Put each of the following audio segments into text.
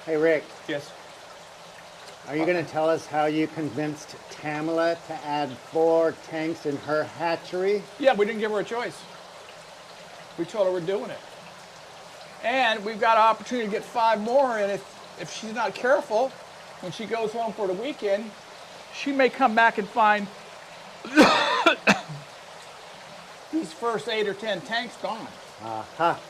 Hey, Rick, Yes. are you going to tell us how you convinced Tamala to add 4 tanks in her hatchery? Yeah, we didn't give her a choice. We told her we're doing it. And we've got an opportunity to get 5 more, and if she's not careful, when she goes home for the weekend, she may come back and find these first 8 or 10 tanks gone. Aha.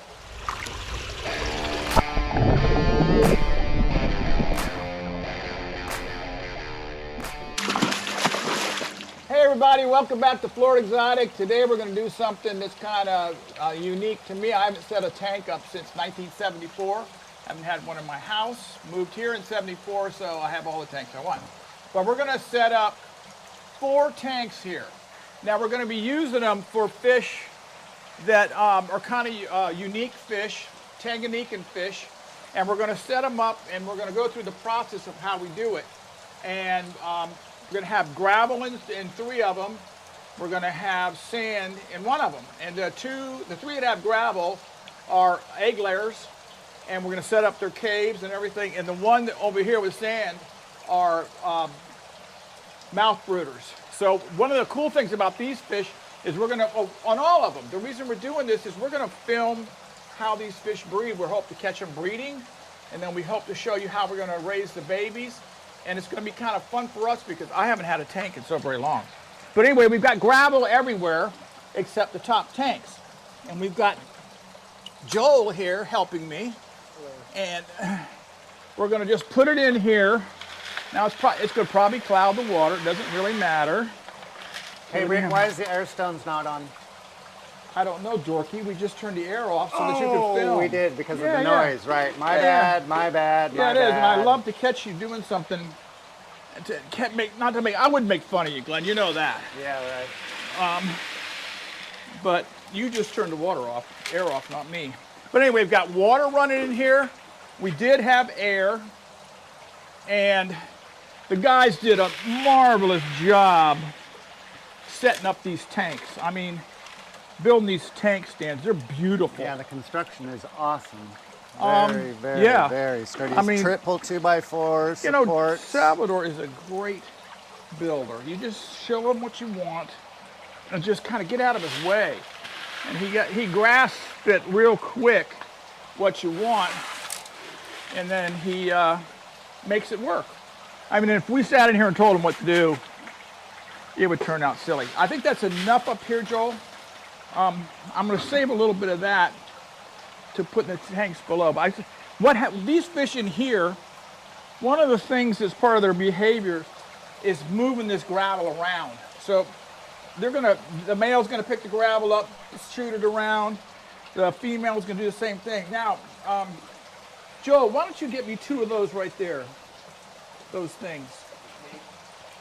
Hey everybody, welcome back to Florida Exotic. Today we're going to do something that's kind of unique to me. I haven't set a tank up since 1974. I haven't had one in my house. Moved here in 74, so I have all the tanks I want. But we're going to set up 4 tanks here. Now we're going to be using them for fish that are kind of unique fish, Tanganyikan fish. And we're going to set them up and we're going to go through the process of how we do it. And we're going to have gravel in 3 of them. We're going to have sand in 1 of them. And the 3 that have gravel are egg layers. And we're going to set up their caves and everything. And the one that over here with sand are mouth brooders. So one of the cool things about these fish is we're going to, on all of them, the reason we're doing this is we're going to film how these fish breed. We hope to catch them breeding. And then we hope to show you how we're going to raise the babies. And it's going to be kind of fun for us because I haven't had a tank in so very long. But anyway, we've got gravel everywhere except the top tanks. And we've got Joel here helping me. And we're going to just put it in here. Now it's going to probably cloud the water. It doesn't really matter. Hey, Rick, why is the air stones not on? I don't know, Dorky. We just turned the air off so that you could film. We did because of the noise, right? My bad, my bad, my bad. Yeah, it is, and I love to catch you doing something. I wouldn't make fun of you, Glenn. You know that. Yeah, right. But you just turned the air off, not me. But anyway, we've got water running in here. We did have air, and the guys did a marvelous job setting up these tanks. I mean, building these tank stands, they're beautiful. Yeah, the construction is awesome. Very, yeah. very sturdy. I mean, triple 2x4 supports. You know, Salvador is a great builder. You just show him what you want and just kind of get out of his way. And he grasps it real quick, what you want, and then he makes it work. I mean, if we sat in here and told him what to do, it would turn out silly. I think that's enough up here, Joel. I'm going to save a little bit of that to put in the tanks below. But these fish in here, one of the things that's part of their behavior is moving this gravel around. So the male's going to pick the gravel up, shoot it around. The female's going to do the same thing. Now, Joe, why don't you get me 2 of those right there? Those things.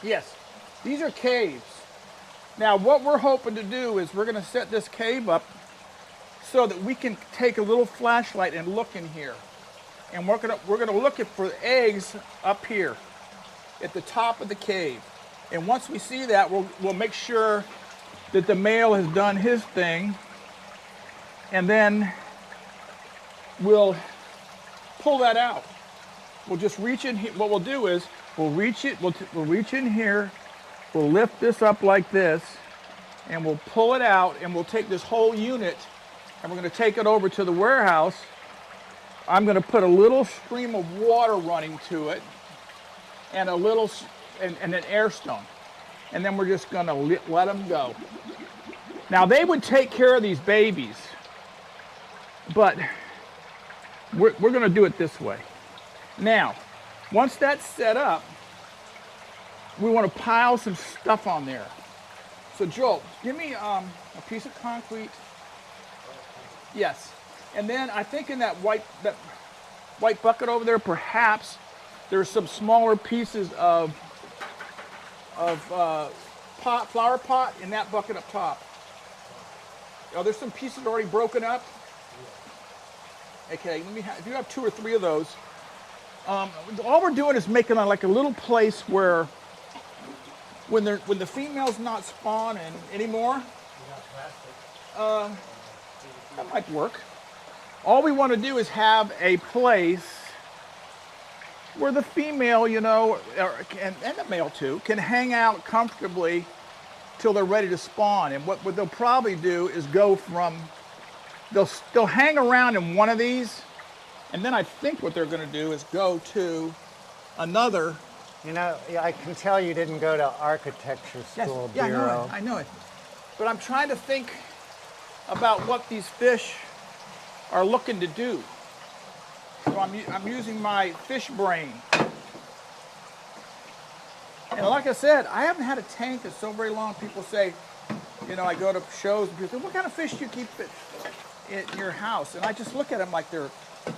Yes, these are caves. Now, what we're hoping to do is we're going to set this cave up so that we can take a little flashlight and look in here. And we're going to look for eggs up here at the top of the cave. And once we see that, we'll make sure that the male has done his thing. And then we'll pull that out. We'll just reach in here. What we'll do is we'll reach in here. We'll lift this up like this, and we'll pull it out, and we'll take this whole unit, and we're going to take it over to the warehouse. I'm going to put a little stream of water running to it, and and an air stone, and then we're just going to let them go. Now they would take care of these babies, but we're going to do it this way. Now, once that's set up, we want to pile some stuff on there. So Joel, give me a piece of concrete. Yes. And then I think in that white bucket over there, perhaps there's some smaller pieces of flower pot in that bucket up top. Oh, there's some pieces already broken up. Okay, if you have 2 or 3 of those, all we're doing is making like a little place where when the female's not spawning anymore, that might work. All we want to do is have a place where the female, you know, and the male too, can hang out comfortably till they're ready to spawn. And what they'll probably do is go from, they'll hang around in one of these, and then I think what they're going to do is go to another. You know, I can tell you didn't go to architecture school, Yeah, Bureau. I know it. But I'm trying to think about what these fish are looking to do. So I'm using my fish brain. And like I said, I haven't had a tank in so very long. People say, you know, I go to shows and people say, what kind of fish do you keep in your house? And I just look at them like they're,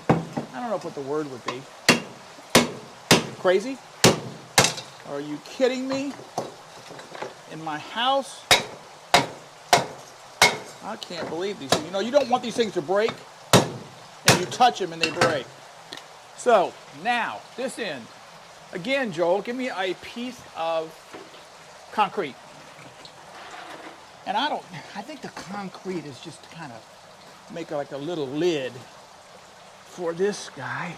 I don't know what the word would be. Crazy? Are you kidding me? In my house? I can't believe these things. You know, you don't want these things to break, and you touch them and they break. So, now, this end. Again, Joel, give me a piece of concrete. And I think the concrete is just to kind of make like a little lid for this guy.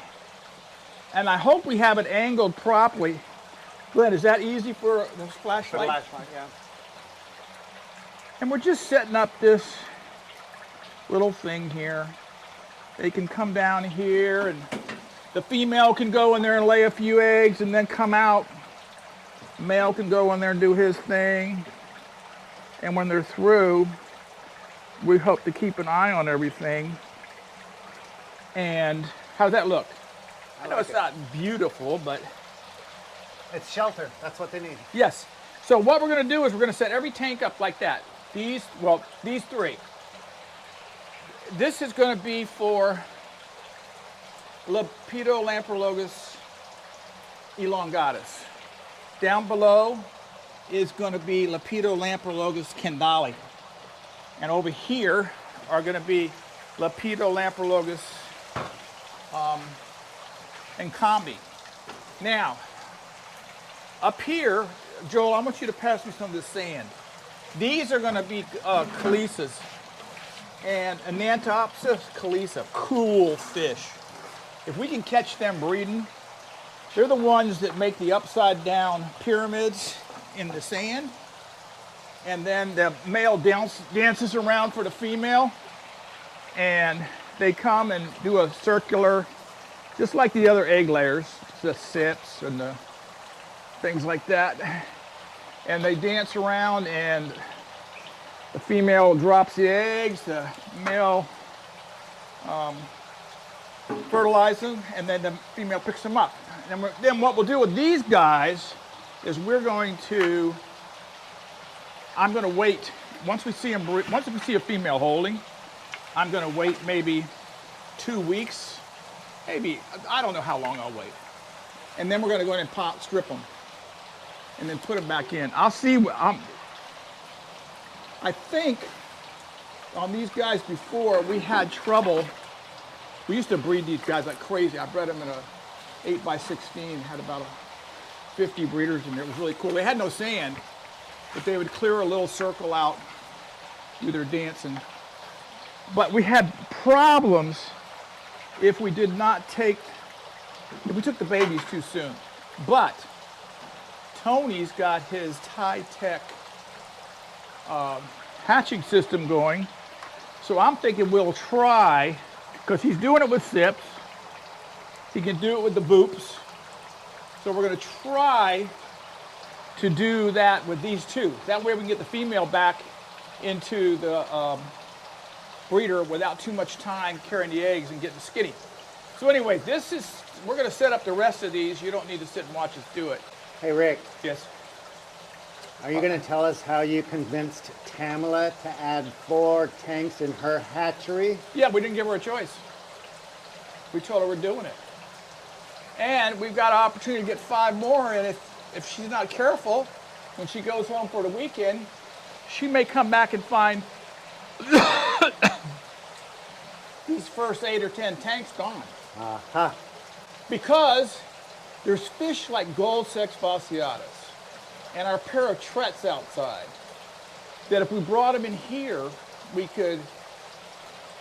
And I hope we have it angled properly. Glenn, is that easy for the flashlight? For the flashlight, yeah. And we're just setting up this little thing here. They can come down here, and the female can go in there and lay a few eggs and then come out. The male can go in there and do his thing. And when they're through, we hope to keep an eye on everything. And how's that look? I know it's not beautiful, but it's shelter. That's what they need. yes. So what we're going to do is we're going to set every tank up like that. These three. This is going to be for Lepidolamprologus elongatus. Down below is going to be Lepidolamprologus kendali. And over here are going to be Lepidolamprologus encombi. Now, up here, Joel, I want you to pass me some of this sand. These are going to be chalisas and Anantopsis chalisa, cool fish. If we can catch them breeding, they're the ones that make the upside down pyramids in the sand. And then the male dances around for the female, and they come and do a circular, just like the other egg layers, the sips and the things like that. And they dance around, and the female drops the eggs, the male fertilizes them, and then the female picks them up. And then what we'll do with these guys is I'm going to wait, once we see a female holding, I'm going to wait maybe 2 weeks, maybe, I don't know how long I'll wait. And then we're going to go in and strip them, and then put them back in. I'll see, I think on these guys before, we had trouble. We used to breed these guys like crazy. I bred them in a 8x16, had about 50 breeders in there. It was really cool. They had no sand, but they would clear a little circle out with their dancing. But we had problems if we took the babies too soon. But Tony's got his high-tech hatching system going. So I'm thinking we'll try, because he's doing it with sips. He can do it with the boops. So we're going to try to do that with these two. That way we can get the female back into the breeder without too much time carrying the eggs and getting skinny. So anyway, we're going to set up the rest of these. You don't need to sit and watch us do it. Hey, Rick. Yes. Are you going to tell us how you convinced Tamala to add 4 tanks in her hatchery? Yeah, we didn't give her a choice. We told her we're doing it. And we've got an opportunity to get 5 more, and if she's not careful, when she goes home for the weekend, she may come back and find these first 8 or 10 tanks gone. Uh-huh. Because there's fish like gold sex fasciatus and our paratrets outside that if we brought them in here, we could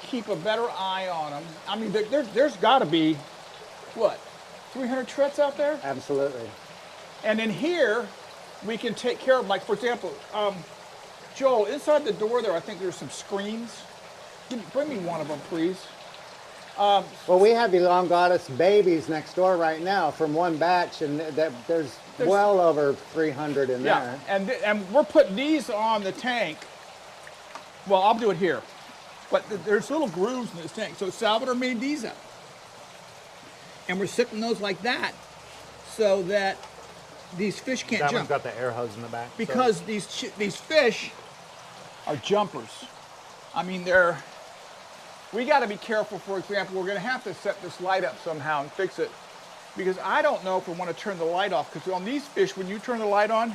keep a better eye on them. I mean, there's got to be, what, 300 trets out there. Absolutely. And in here, we can take care of, like, for example, Joel, inside the door there, I think there's some screens. Bring me one of them, please. Well, we have elongatus babies next door right now from one batch, and there's well over 300 in Yeah, there. and we're putting these on the tank. Well, I'll do it here. But there's little grooves in this tank. So Salvador made these up. And we're sitting those like that so that these fish can't That jump. one's got the air hose in the back. Because these fish are jumpers. I mean, we got to be careful. For example, we're going to have to set this light up somehow and fix it, because I don't know if we want to turn the light off, because on these fish, when you turn the light on,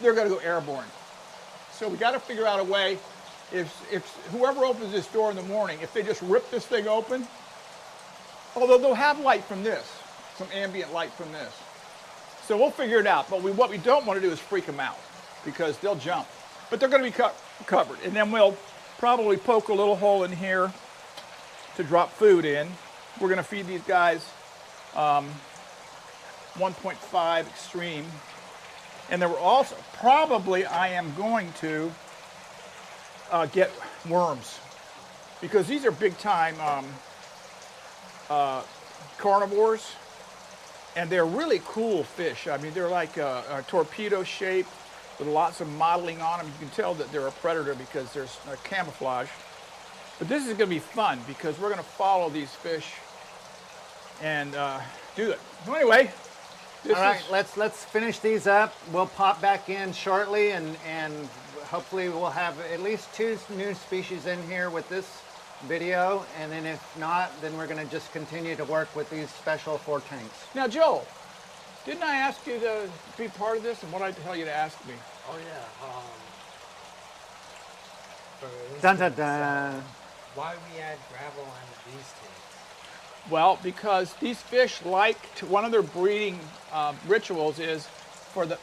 they're going to go airborne. So we got to figure out a way, if whoever opens this door in the morning, if they just rip this thing open, although they'll have light from this, some ambient light from this. So we'll figure it out. But what we don't want to do is freak them out, because they'll jump. But they're going to be covered. And then we'll probably poke a little hole in here to drop food in. We're going to feed these guys 1.5 extreme. And then we're also, probably I am going to get worms, because these are big time carnivores. And they're really cool fish. I mean, they're like a torpedo shape with lots of modeling on them. You can tell that they're a predator because there's camouflage. But this is going to be fun, because we're going to follow these fish and do it. So anyway, All right, let's finish these up. We'll pop back in shortly, and hopefully we'll have at least 2 new species in here with this video, and then if not, then we're going to just continue to work with these special 4 tanks. Now, Joel, didn't I ask you to be part of this, and what did I tell you to ask me? Oh yeah. For Dun dun instance, dun. why we add gravel on these tanks? Well, because these fish one of their breeding rituals is for the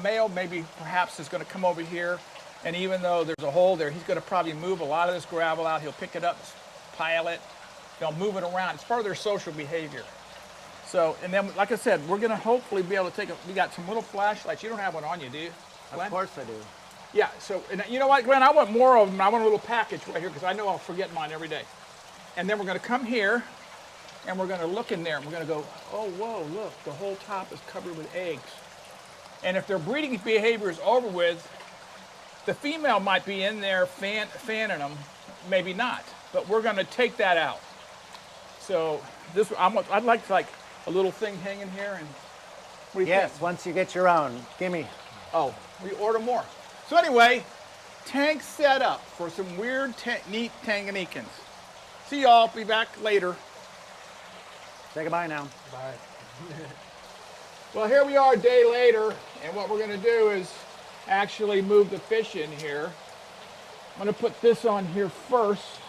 male, maybe perhaps is going to come over here, and even though there's a hole there, he's going to probably move a lot of this gravel out. He'll pick it up, pile it, they'll move it around. It's part of their social behavior. So, and then, like I said, we're going to hopefully be able to we got some little flashlights. You don't have one on you, do you, Glenn? Of course I do. Yeah, so, and you know what, Glenn, I want more of them. I want a little package right here, because I know I'll forget mine every day. And then we're going to come here, and we're going to look in there, and we're going to go, oh, whoa, look, the whole top is covered with eggs. And if their breeding behavior is over with, the female might be in there fanning them, maybe not. But we're going to take that out. So this, I'd like a little thing hanging here, and what do you Yes, think? once you get your own, gimme. Oh, we order more. So anyway, tank set up for some weird, neat Tanganyikans. See y'all. Be back later. Say goodbye now. Bye. Well, here we are a day later, and what we're going to do is actually move the fish in here. I'm going to put this on here first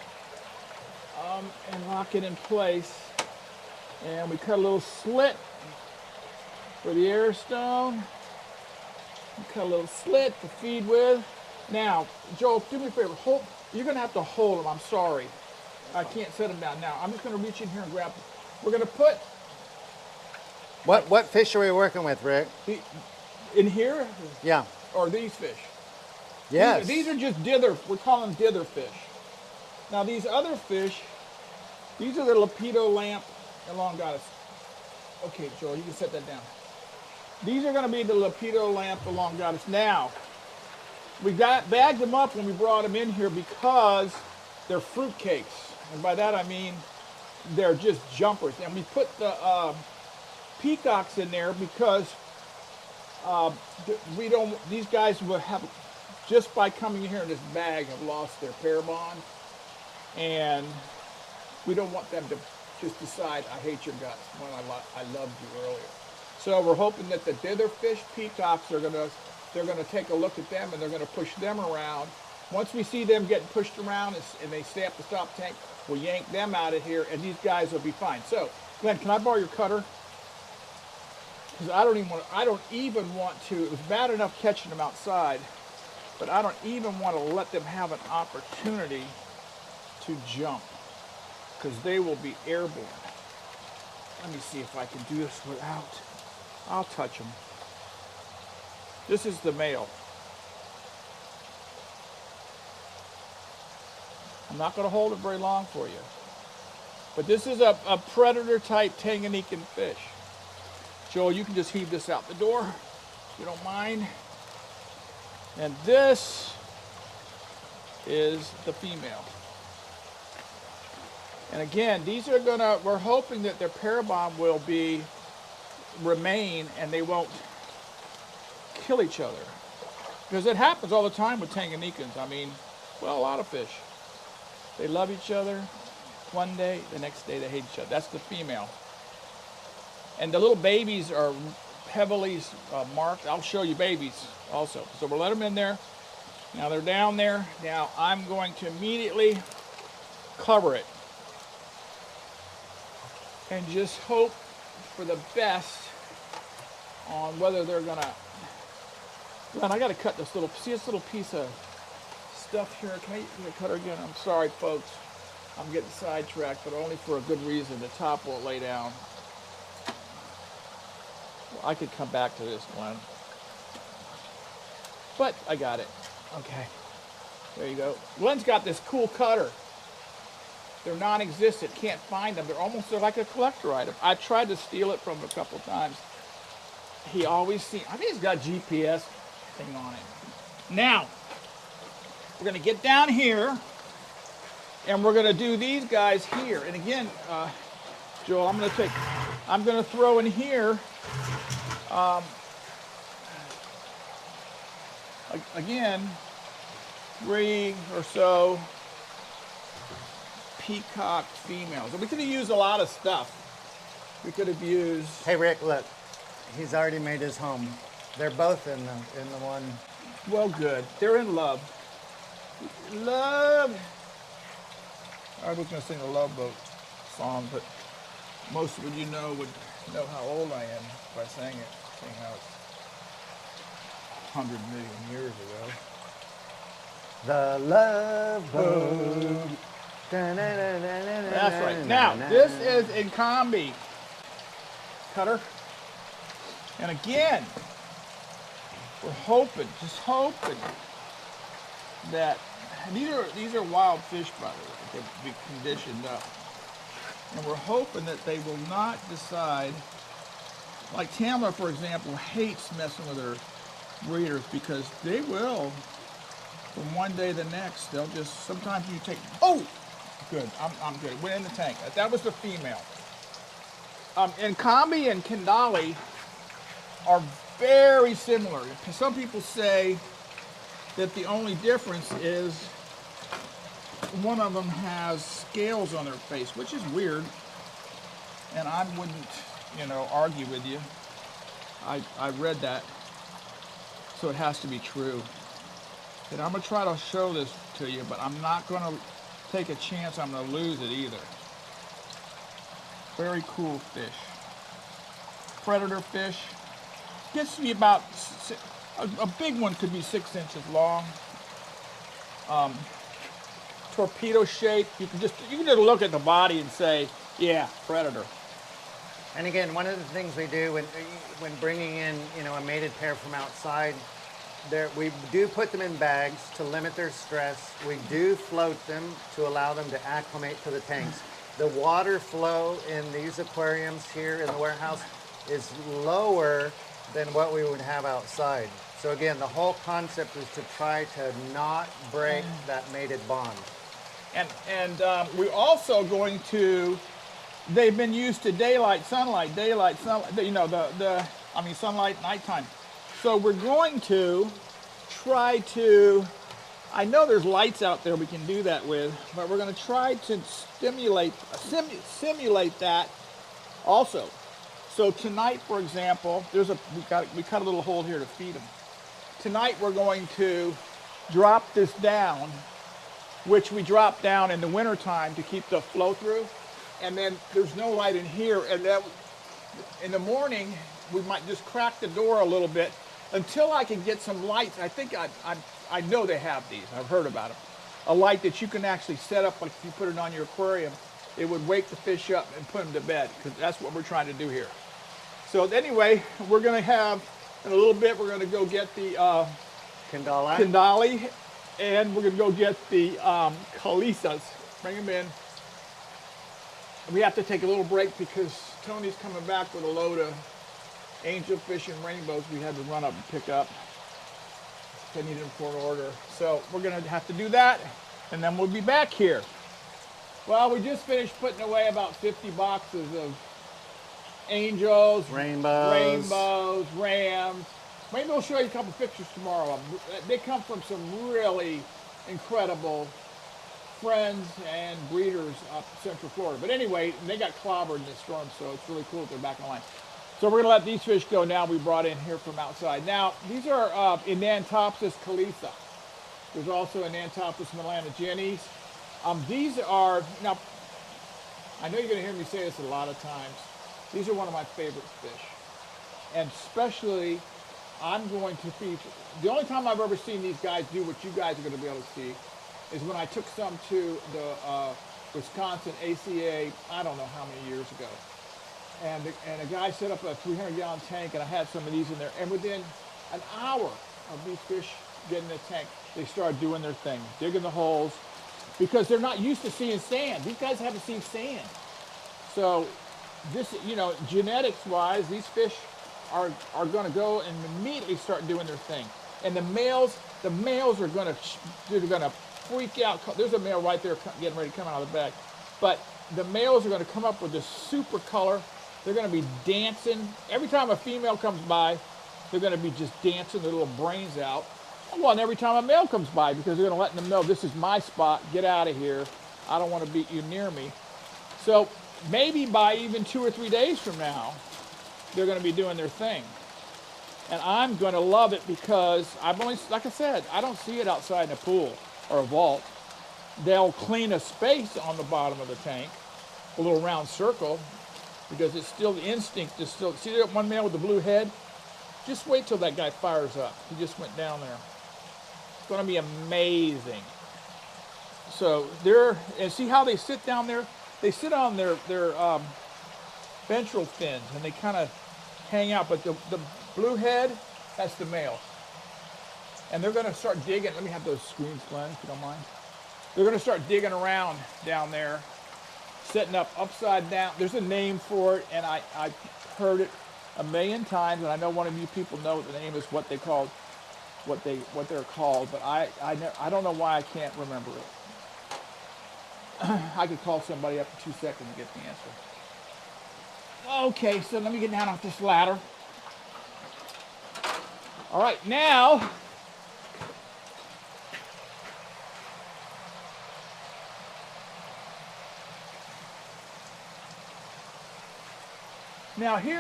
and lock it in place. And we cut a little slit for the air stone. Cut a little slit to feed with. Now, Joel, do me a favor. You're going to have to hold them. I'm sorry. I can't set them down now. I'm just going to reach in here and grab them. We're going to put What fish are we working with, Rick? in here, Yeah. or these fish. Yes. These are just dither. We call them dither fish. Now these other fish, these are the Lapido lamp elongatus. Okay, Joel, you can set that down. These are going to be the Lapido lamp elongatus. Now, we bagged them up when we brought them in here because they're fruit cakes, and by that I mean they're just jumpers. And we put the peacocks in there because these guys will have, just by coming in here in this bag, have lost their pair bond, and we don't want them to just decide, I hate your guts when I loved you earlier. So we're hoping that the dither fish peacocks they're gonna take a look at them, and they're gonna push them around. Once we see them getting pushed around and they stay up the stop tank, we'll yank them out of here, and these guys will be fine. So, Glenn, can I borrow your cutter? Because I don't even want to. It was bad enough catching them outside, but I don't even want to let them have an opportunity to jump, because they will be airborne. let me see if I can do this without, I'll touch them. This is the male. I'm not going to hold it very long for you. But this is a predator type Tanganyikan fish. Joel, you can just heave this out the door if you don't mind. And this is the female. And again, these are we're hoping that their pair bond will remain and they won't kill each other. Because it happens all the time with Tanganyikans. I mean, well, a lot of fish. They love each other one day, the next day they hate each other. That's the female. And the little babies are heavily marked. I'll show you babies also. So we'll let them in there. Now they're down there. Now I'm going to immediately cover it. And just hope for the best on whether they're gonna. Glenn, I gotta cut this little, see this little piece of stuff here. Can I cut her again? I'm sorry, folks. I'm getting sidetracked, but only for a good reason. The top won't lay down. Well, I could come back to this, Glenn. But I got it. Okay. There you go. Glenn's got this cool cutter. They're non-existent. Can't find them. They're like a collector item. I tried to steal it from him a couple times. He always seems, I think he's got GPS thing on it. Now, we're going to get down here, and we're going to do these guys here. And again, Joel, I'm going to throw in here, again, 3 or so peacock females. And we could have used a lot of stuff. We could have used... Hey, Rick, look. He's already made his home. They're both in the one... Well, good. They're in love. Love. I was going to sing a Love Boat song, but most of you would know how old I am if I sang it, seeing how it's 100 million years ago. The Love Boat. That's right. Now, this is in combi cutter. And again, we're hoping, just hoping that, and these are wild fish, by the way, they'll be conditioned up. And we're hoping that they will not decide, like Tamla, for example, hates messing with her breeders because they will, from one day to the next, they'll just, sometimes you take, oh, good, I'm good, went in the tank. That was the female. And Kambi and Kendali are very similar. Some people say that the only difference is one of them has scales on their face, which is weird. And I wouldn't, argue with you. I read that, so it has to be true. And I'm gonna try to show this to you, but I'm not gonna take a chance I'm gonna lose it either. Very cool fish. Predator fish. Gets to be about, a big one could be 6 inches long. Torpedo shape. You can just look at the body and say, yeah, predator. And again, one of the things we do when bringing in, a mated pair from outside, we do put them in bags to limit their stress. We do float them to allow them to acclimate to the tanks. The water flow in these aquariums here in the warehouse is lower than what we would have outside. So again, the whole concept is to try to not break that mated bond. And we're also going to, they've been used to sunlight, sunlight, nighttime. So we're going to try to, I know there's lights out there we can do that with, but we're going to try to simulate that also. So tonight, for example, we cut a little hole here to feed them. Tonight we're going to drop this down, which we drop down in the wintertime to keep the flow through. And then there's no light in here. And then in the morning, we might just crack the door a little bit until I can get some lights. I think I know they have these. I've heard about them. A light that you can actually set up, like if you put it on your aquarium, it would wake the fish up and put them to bed, because that's what we're trying to do here. So anyway, we're going to have, in a little bit, we're going to go get the Kandala. Kandali, and we're going to go get the Khalisas. Bring them in. We have to take a little break because Tony's coming back with a load of angelfish and rainbows we had to run up and pick up. They needed them for an order. So we're going to have to do that, and then we'll be back here. Well, we just finished putting away about 50 boxes of angels, Rainbows. rams. Maybe we'll show you a couple pictures tomorrow. They come from some really incredible friends and breeders up Central Florida. But anyway, they got clobbered in this storm, so it's really cool that they're back online. So we're going to let these fish go now. We brought in here from outside. Now, these are Enanthopsis calisa. There's also Enanthopsis melanogenes. These are, now, I know you're going to hear me say this a lot of times. These are one of my favorite fish. And especially, I'm going to feature, the only time I've ever seen these guys do what you guys are going to be able to see is when I took some to the Wisconsin ACA, I don't know how many years ago. And a guy set up a 300-gallon tank, and I had some of these in there. And within an hour of these fish getting in the tank, they started doing their thing, digging the holes, because they're not used to seeing sand. These guys haven't seen sand. So this, you know, genetics-wise, these fish are going to go and immediately start doing their thing. And the males are going to freak out. There's a male right there getting ready to come out of the bag. But the males are going to come up with this super color. They're going to be dancing. Every time a female comes by, they're going to be just dancing their little brains out. Well, and every time a male comes by, because they're going to let them know, this is my spot, get out of here. I don't want to be you near me. So maybe by even 2 or 3 days from now, they're going to be doing their thing. And I'm going to love it because I've only, like I said, I don't see it outside in a pool or a vault. They'll clean a space on the bottom of the tank, a little round circle, because it's still, the instinct is still, see that one male with the blue head? Just wait till that guy fires up. He just went down there. It's going to be amazing. So and see how they sit down there? They sit on their ventral fins, and they kind of hang out, but the blue head, that's the male. And they're going to start digging. Let me have those screens, Glenn, if you don't mind. They're going to start digging around down there, setting up upside down. There's a name for it, and I've heard it a million times, and I know one of you people know the name is what they're called, but I don't know why I can't remember it. I could call somebody up in 2 seconds and get the answer. Okay, so let me get down off this ladder. All right, now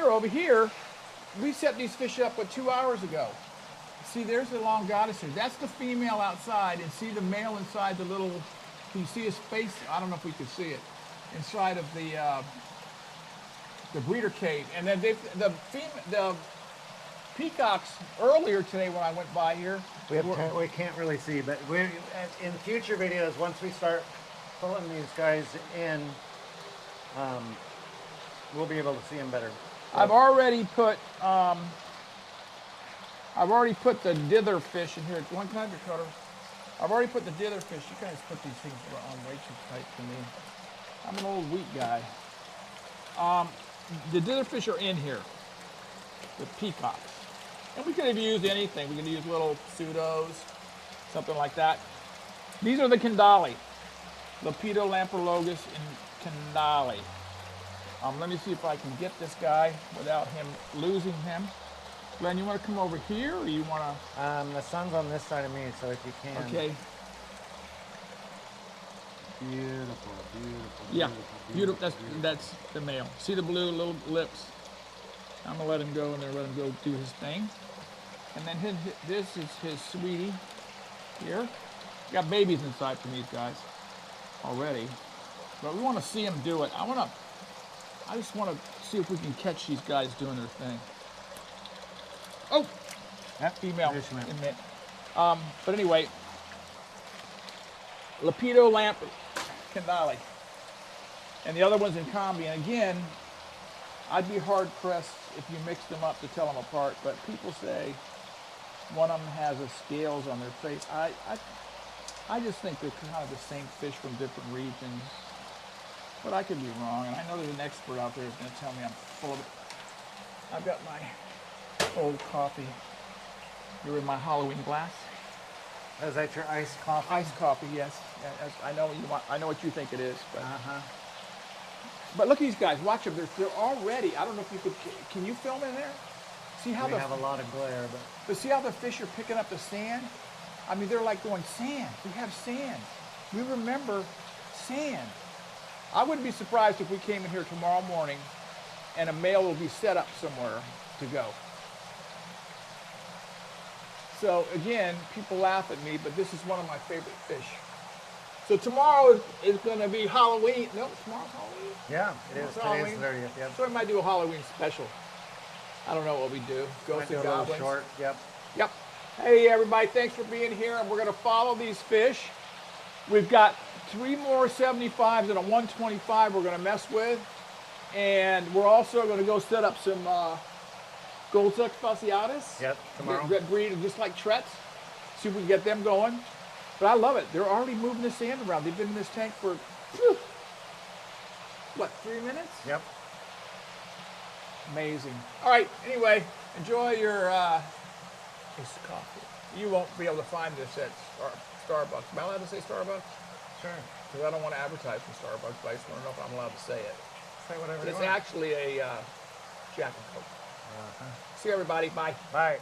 over here, we set these fish up 2 hours ago. See, there's the long goddess here. That's the female outside, and see the male inside the little, can you see his face? I don't know if we can see it. Inside of the breeder cage. And then the peacocks earlier today when I went by here. We can't really see, but in future videos, once we start pulling these guys in, we'll be able to see them better. I've already put the dither fish in here. One time your cutter. I've already put the dither fish. You guys put these things on way too tight for me. I'm an old wheat guy. The dither fish are in here with peacocks. And we could have used anything. We could use little pseudos, something like that. These are the Kandali. Lepidolampologus and Kandali. Let me see if I can get this guy without him losing him. Glenn, you want to come over here, or you want to? The sun's on this side of me, so if you can. Okay. Beautiful, beautiful. Yeah, beautiful. That's the male. See the blue little lips? I'm gonna let him go, and then let him go do his thing. And then this is his sweetie here. Got babies inside from these guys already, but we want to see him do it. I just want to see if we can catch these guys doing their thing. Oh, that female. But anyway, Lepidolampologus Kandali. and the other one's in combi. And again, I'd be hard pressed if you mix them up to tell them apart, but people say one of them has a scales on their face. I just think they're kind of the same fish from different regions, but I could be wrong, and I know there's an expert out there who's going to tell me I'm full of it. I've got my old coffee. You're in my Halloween glass. Is that your iced coffee? Iced coffee, yes. I know what you want. I know what you think it is, but Uh-huh. but look at these guys. Watch them. They're already. I don't know if you could. Can you film in there? See how We have a lot of glare, but see how the fish are picking up the sand? I mean, they're like going sand. We have sand. We remember sand. I wouldn't be surprised if we came in here tomorrow morning and a male will be set up somewhere to go. So again, people laugh at me, but this is one of my favorite fish. So tomorrow is going to be Halloween. No, tomorrow's Halloween. Yeah, it is. It's Today's Halloween. 30th. Yep. So we might do a Halloween special. I don't know what we do. Might Ghosts do and a little goblins. short. Yep. Yep. Hey everybody, thanks for being here. And we're going to follow these fish. We've got 3 more 75s and a 125 we're going to mess with. And we're also going to go set up some gold Tux fasciatus. Yep, tomorrow. Red breed, just like Tretts. See if we can get them going. But I love it. They're already moving the sand around. They've been in this tank for, what, 3 minutes? Yep. Amazing. All right, anyway, enjoy your iced coffee. You won't be able to find this at Starbucks. Am I allowed to say Starbucks? Sure. Because I don't want to advertise from Starbucks, but I just want to know if I'm allowed to say it. Say whatever But you it's want. actually a Jack and Coke. See you, everybody. Bye. Bye.